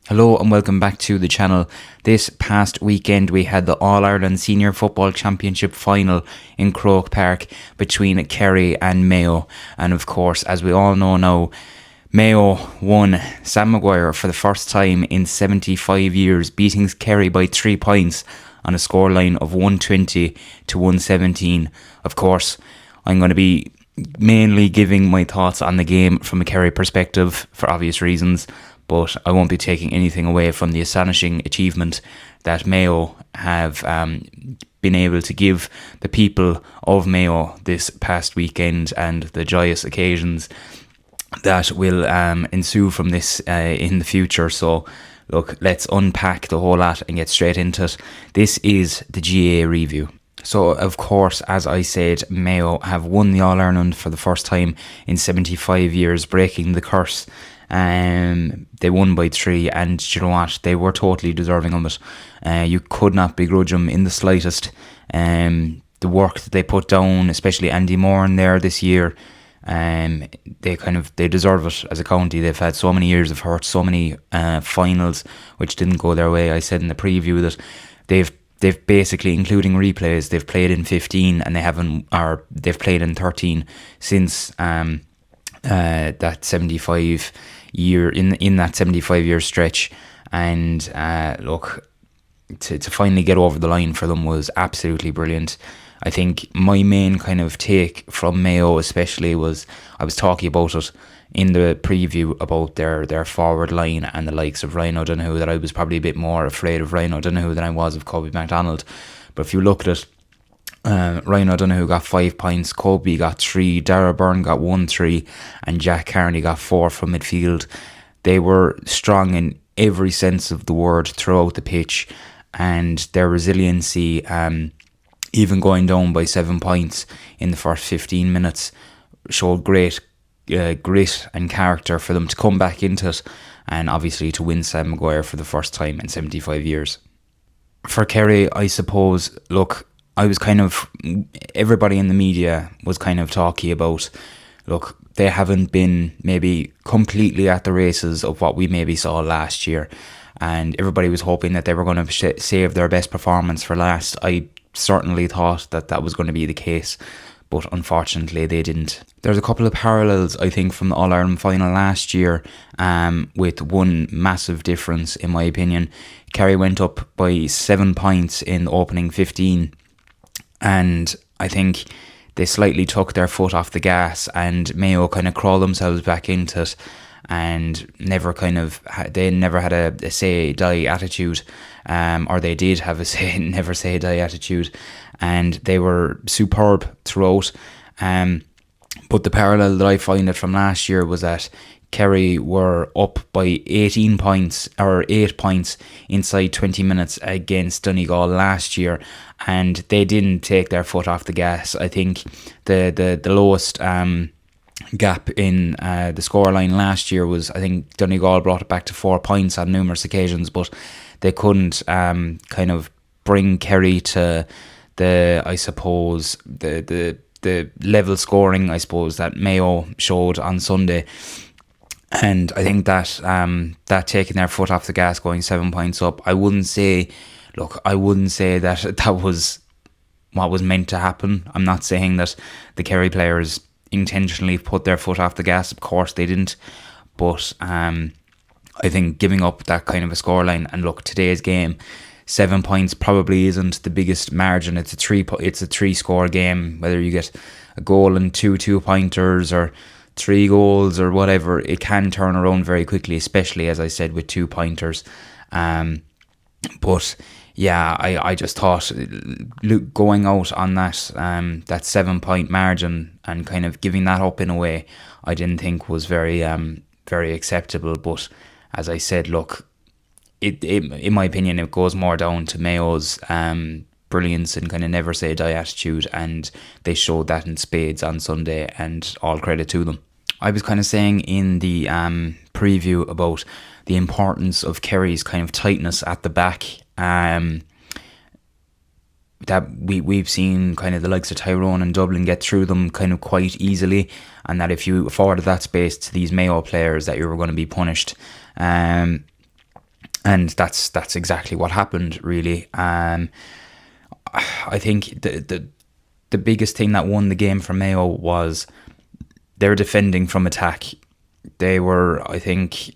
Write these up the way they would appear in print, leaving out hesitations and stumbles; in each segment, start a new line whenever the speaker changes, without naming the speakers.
Hello and welcome back to the channel. This past weekend we had the All-Ireland Senior Football Championship final in Croke Park between Kerry and Mayo. And of course, as we all know now, Mayo won Sam Maguire for the first time in 75 years, beating Kerry by 3 points on a scoreline of 120 to 117. Of course, I'm going to be mainly giving my thoughts on the game from a Kerry perspective for obvious reasons, but I won't be taking anything away from the astonishing achievement that Mayo have been able to give the people of Mayo this past weekend and the joyous occasions that will ensue from this in the future. So look, let's unpack the whole lot and get straight into it. This is the GAA review. So, of course, as I said, Mayo have won the All-Ireland for the first time in 75 years, breaking the curse. They won by 3, and do you know what? They were totally deserving of it. You could not begrudge them in the slightest. The work that they put down, especially Andy Moore in there this year, they deserve it as a county. They've had so many years of hurt, so many finals which didn't go their way. I said in the preview that they've basically, including replays, they've played in 15 and they've played in 13 since that 75 year in that 75 year stretch. And look, to finally get over the line for them was absolutely brilliant. I think my main kind of take from Mayo especially was, I was talking about it in the preview about their forward line and the likes of Ryan O'Donoghue, that I was probably a bit more afraid of Ryan O'Donoghue than I was of Kobe MacDonald. But if you look at it, Ryan O'Donoghue got 5 points, Kobe got 3, Darragh Beirne got 1-3, and Jack Carney got 4 from midfield. They were strong in every sense of the word throughout the pitch, and their resiliency, even going down by 7 points in the first 15 minutes, showed great grit and character for them to come back into it, and obviously to win Sam Maguire for the first time in 75 years. For Kerry, I suppose, look, everybody in the media was kind of talking about, look, they haven't been maybe completely at the races of what we maybe saw last year, and everybody was hoping that they were going to save their best performance for last. I certainly thought that was going to be the case, but unfortunately they didn't. There's a couple of parallels, I think, from the All-Ireland final last year, with one massive difference in my opinion. Kerry went up by 7 points in the opening 15, and I think they slightly took their foot off the gas, and Mayo kind of crawled themselves back into it, and they never had a say die attitude, or they did have a say never say die attitude, and they were superb throughout. But the parallel that I find it from last year was that Kerry were up by 18 points or 8 points inside 20 minutes against Donegal last year, and they didn't take their foot off the gas. I think the lowest gap in the scoreline last year was, I think Donegal brought it back to 4 points on numerous occasions, but they couldn't kind of bring Kerry to the level scoring, I suppose, that Mayo showed on Sunday. And I think that taking their foot off the gas, going 7 points up, I wouldn't say that was what was meant to happen. I'm not saying that the Kerry players intentionally put their foot off the gas. Of course they didn't. But I think giving up that kind of a scoreline, and look, today's game, 7 points probably isn't the biggest margin. It's a 3 score game. Whether you get a goal and 2 pointers or 3 goals or whatever, it can turn around very quickly, especially, as I said, with 2 pointers. But yeah, I just thought going out on that 7 point margin and kind of giving that up in a way, I didn't think was very acceptable. But as I said, look, it in my opinion, it goes more down to Mayo's brilliance and kind of never say die attitude, and they showed that in spades on Sunday, and all credit to them. I was kind of saying in the preview about the importance of Kerry's kind of tightness at the back, that we've seen kind of the likes of Tyrone and Dublin get through them kind of quite easily, and that if you afforded that space to these Mayo players, that you were going to be punished. And that's exactly what happened, really. I think the biggest thing that won the game for Mayo was their defending from attack. They were, I think,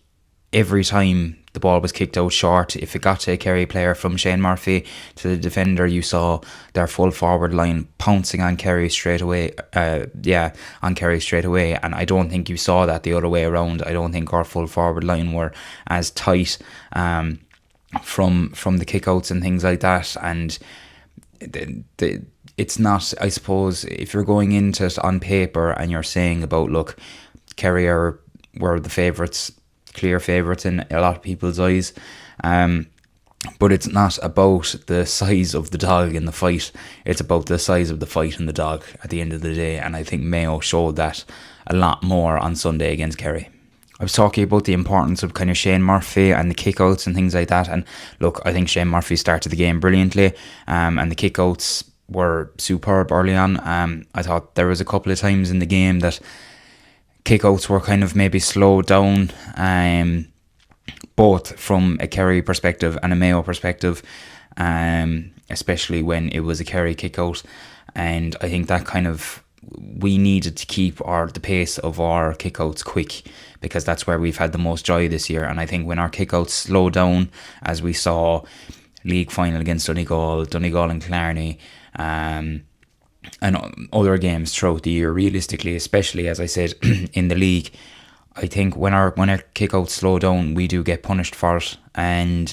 every time the ball was kicked out short, if it got to a Kerry player from Shane Murphy to the defender, you saw their full forward line pouncing on Kerry straight away. On Kerry straight away. And I don't think you saw that the other way around. I don't think our full forward line were as tight from the kickouts and things like that. And it's not, I suppose, if you're going into it on paper and you're saying about, look, Kerry were the favourites, clear favourites in a lot of people's eyes, but it's not about the size of the dog in the fight. It's about the size of the fight and the dog at the end of the day, and I think Mayo showed that a lot more on Sunday against Kerry. I was talking about the importance of kind of Shane Murphy and the kickouts and things like that, and look, I think Shane Murphy started the game brilliantly, and the kickouts were superb early on. I thought there was a couple of times in the game that kickouts were kind of maybe slowed down, both from a Kerry perspective and a Mayo perspective, especially when it was a Kerry kickout. And I think that kind of, we needed to keep the pace of our kickouts quick, because that's where we've had the most joy this year. And I think when our kickouts slowed down, as we saw league final against Donegal and Clarny, and other games throughout the year, realistically, especially as I said in the league, I think when our kickouts slow down, we do get punished for it, and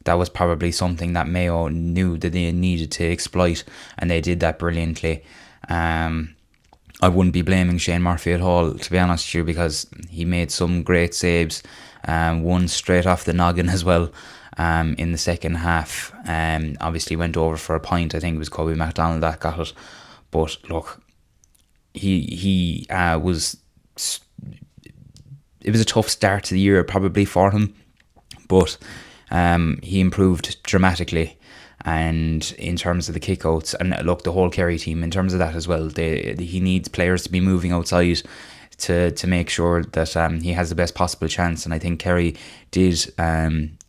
that was probably something that Mayo knew that they needed to exploit, and they did that brilliantly. I wouldn't be blaming Shane Murphy at all, to be honest with you, because he made some great saves, one straight off the noggin as well. In the second half, obviously went over for a point. I think it was Kobe MacDonald that got it, but look, he was. It was a tough start to the year probably for him, but he improved dramatically. And in terms of the kickouts, and look, the whole Kerry team in terms of that as well, he needs players to be moving outside to make sure that he has the best possible chance. And I think Kerry did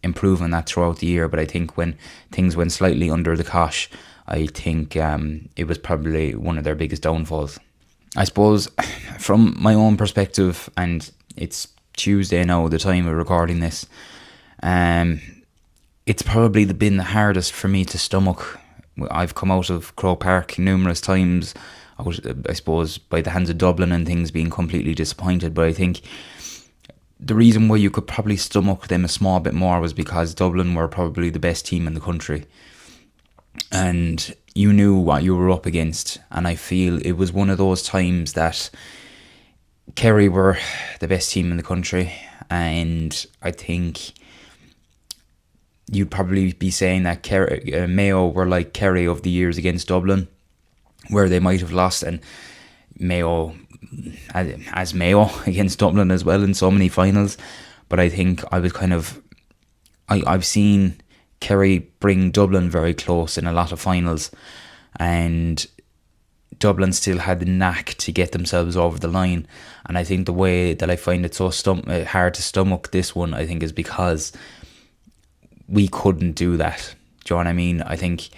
improve on that throughout the year, but I think when things went slightly under the cosh, I think it was probably one of their biggest downfalls. I suppose from my own perspective, and it's Tuesday now, the time of recording this, it's probably been the hardest for me to stomach. I've come out of Croke Park numerous times, I suppose, by the hands of Dublin and things, being completely disappointed, but I think the reason why you could probably stomach them a small bit more was because Dublin were probably the best team in the country, and you knew what you were up against. And I feel it was one of those times that Kerry were the best team in the country, and I think you'd probably be saying that Mayo were like Kerry of the years against Dublin, where they might have lost, and Mayo as Mayo against Dublin as well in so many finals. But I think I was kind of, I've seen Kerry bring Dublin very close in a lot of finals, and Dublin still had the knack to get themselves over the line. And I think the way that I find it so hard to stomach this one, I think, is because we couldn't do that. Do you know what I mean? I think,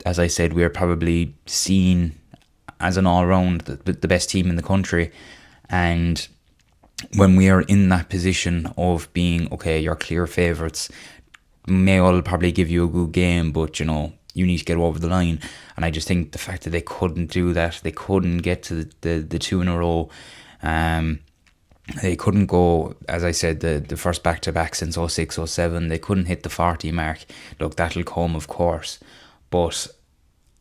as I said, we're probably seen as an all-round the best team in the country, and when we are in that position of being, okay, you're clear favourites, Mayo will probably give you a good game, but you need to get over the line. And I just think the fact that they couldn't do that, they couldn't get to the two in a row, they couldn't go, as I said, the first back-to-back since 06-07, they couldn't hit the 40 mark. Look, that'll come, of course, but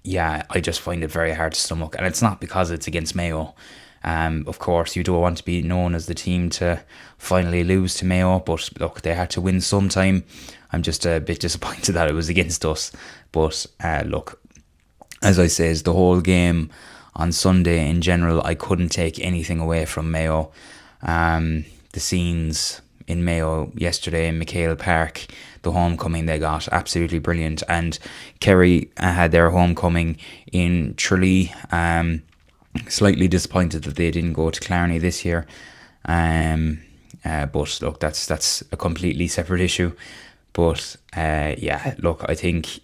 yeah, I just find it very hard to stomach. And it's not because it's against Mayo. Of course, you don't want to be known as the team to finally lose to Mayo, but look, they had to win sometime. I'm just a bit disappointed that it was against us. But look, as I said, the whole game on Sunday in general, I couldn't take anything away from Mayo. The scenes in Mayo yesterday in McHale Park, the homecoming they got, absolutely brilliant. And Kerry had their homecoming in Tralee. Slightly disappointed that they didn't go to Clarny this year. But look, that's a completely separate issue. But yeah, look, I think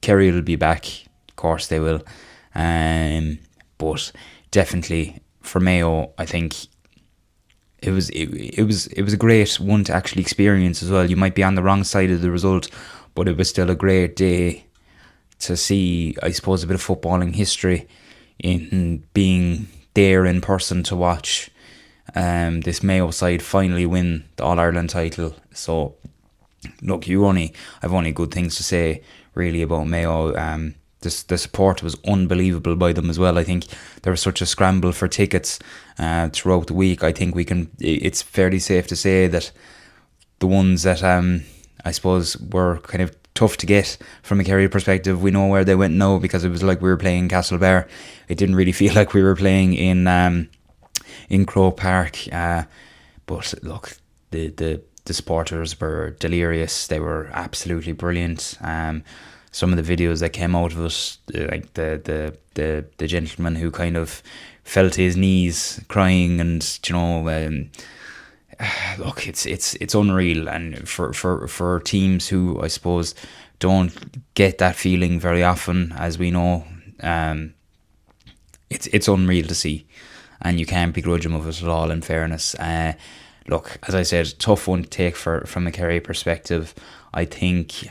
Kerry will be back. Of course they will. But definitely for Mayo, I think it was a great one to actually experience as well. You might be on the wrong side of the result, but it was still a great day to see, I suppose, a bit of footballing history in being there in person to watch this Mayo side finally win the All-Ireland title. So look, I've only good things to say really about Mayo. The support was unbelievable by them as well. I think there was such a scramble for tickets throughout the week. I think it's fairly safe to say that the ones that I suppose were kind of tough to get from a Kerry perspective, we know where they went now, because it was like we were playing Castlebar. It didn't really feel like we were playing in Croke Park. But look, the supporters were delirious. They were absolutely brilliant. Some of the videos that came out of it, like the gentleman who kind of fell to his knees crying, and look, it's unreal. And for teams who, I suppose, don't get that feeling very often, as we know, it's unreal to see, and you can't begrudge them of it at all, in fairness. Look, as I said, tough one to take from a Kerry perspective. I think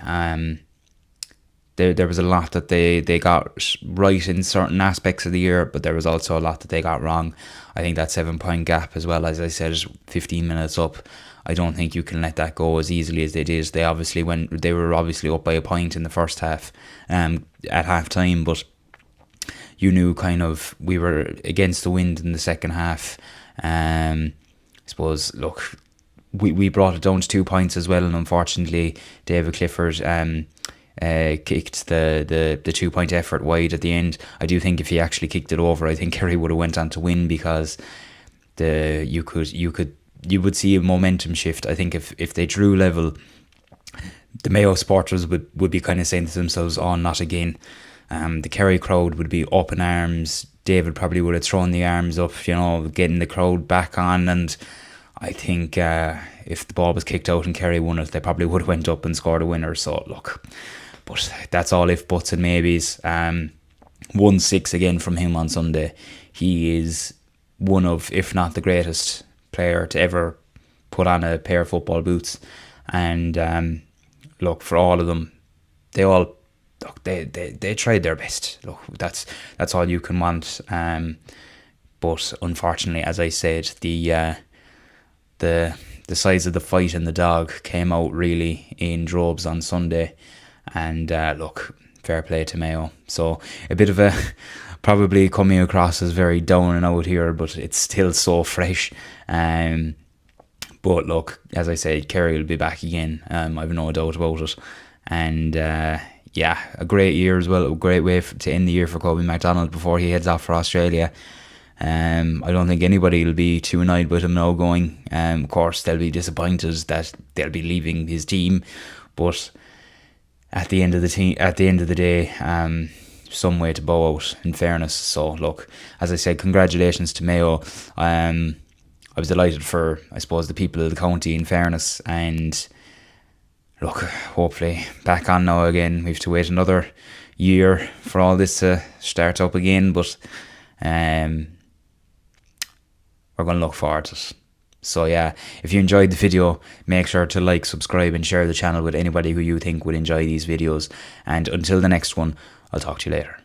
there was a lot that they got right in certain aspects of the year, but there was also a lot that they got wrong. I think that 7-point gap as well, as I said, is 15 minutes up. I don't think you can let that go as easily as they did. They were obviously up by a point in the first half at half time, but you knew kind of we were against the wind in the second half. I suppose, look, we brought it down to 2 points as well, and unfortunately David Clifford kicked the 2-point effort wide at the end. I do think if he actually kicked it over, I think Kerry would have went on to win, because you would see a momentum shift. I think if they drew level, the Mayo supporters would be kind of saying to themselves, "Oh, not again." The Kerry crowd would be up in arms. David probably would have thrown the arms up, getting the crowd back on. And I think if the ball was kicked out and Kerry won it, they probably would have went up and scored a winner. So look, but that's all if, buts and maybes. 1-6 again from him on Sunday. He is one of, if not the greatest player to ever put on a pair of football boots. And look, for all of them, they tried their best. Look, that's all you can want. But unfortunately, as I said, the size of the fight and the dog came out really in droves on Sunday. And look, fair play to Mayo. So a bit of a probably coming across as very down and out here, but it's still so fresh. But look, as I said, Kerry will be back again. I've no doubt about it. And yeah, a great year as well. A great way to end the year for Kobe McDonald before he heads off for Australia. I don't think anybody will be too annoyed with him now going. Of course, they'll be disappointed that they'll be leaving his team, but at the end of the day, some way to bow out, in fairness. So look, as I said, congratulations to Mayo. I was delighted for, I suppose, the people of the county, in fairness. And look, hopefully back on now again. We have to wait another year for all this to start up again, but we're going to look forward to it. So yeah, if you enjoyed the video, make sure to like, subscribe and share the channel with anybody who you think would enjoy these videos. And until the next one, I'll talk to you later.